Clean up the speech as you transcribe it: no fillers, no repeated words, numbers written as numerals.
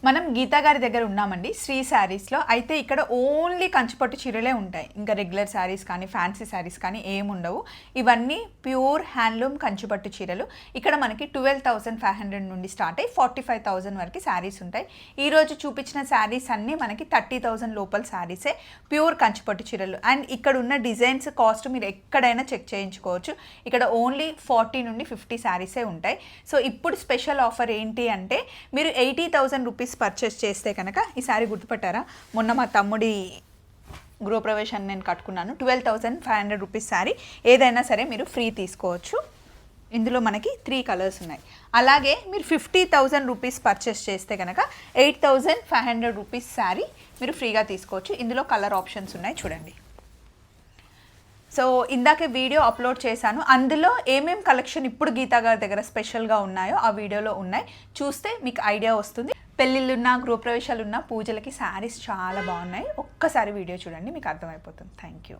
మనం గీతా గారి దగ్గర ఉన్నామండి శ్రీ శారీస్లో. అయితే ఇక్కడ ఓన్లీ కంచిపట్టు చీరలే ఉంటాయి. ఇంకా రెగ్యులర్ శారీస్ కానీ ఫ్యాన్సీ శారీస్ కానీ ఏముండవు. ఇవన్నీ ప్యూర్ హ్యాండ్లూమ్ కంచిపట్టు చీరలు. ఇక్కడ మనకి 12,500 నుండి స్టార్ట్ అయ్యి 45,000 వరకు శారీస్ ఉంటాయి. ఈరోజు చూపించిన శారీస్ అన్నీ మనకి 30,000 లోపల శారీసే, ప్యూర్ కంచిపట్టు చీరలు. అండ్ ఇక్కడ ఉన్న డిజైన్స్ కాస్ట్ మీరు ఎక్కడైనా చెక్ చేయించుకోవచ్చు. ఇక్కడ ఓన్లీ 40 నుండి 50 శారీసే ఉంటాయి. సో ఇప్పుడు స్పెషల్ ఆఫర్ ఏంటి అంటే మీరు 80,000 రూపీస్ పర్చేస్ చేస్తే కనుక ఈ శారీ గుర్తుపట్టారా, మొన్న మా తమ్ముడి గృహప్రవేశాన్ని నేను కట్టుకున్నాను. 12,500 రూపీస్ శారీ ఏదైనా సరే మీరు ఫ్రీ తీసుకోవచ్చు. ఇందులో మనకి 3 కలర్స్ ఉన్నాయి. అలాగే మీరు 50,000 రూపీస్ పర్చేస్ చేస్తే కనుక 8,500 రూపీస్ శారీ మీరు ఫ్రీగా తీసుకోవచ్చు. ఇందులో కలర్ ఆప్షన్స్ ఉన్నాయి చూడండి. సో ఇందాకే వీడియో అప్లోడ్ చేశాను, అందులో ఏమేం కలెక్షన్ ఇప్పుడు గీతా గారి దగ్గర స్పెషల్గా ఉన్నాయో ఆ వీడియోలో ఉన్నాయి. చూస్తే మీకు ఐడియా వస్తుంది. పెళ్ళిళ్ళున్నా గృహప్రవేశాలున్నా పూజలకి శారీస్ చాలా బాగున్నాయి. ఒక్కసారి వీడియో చూడండి, మీకు అర్థమైపోతుంది. Thank you.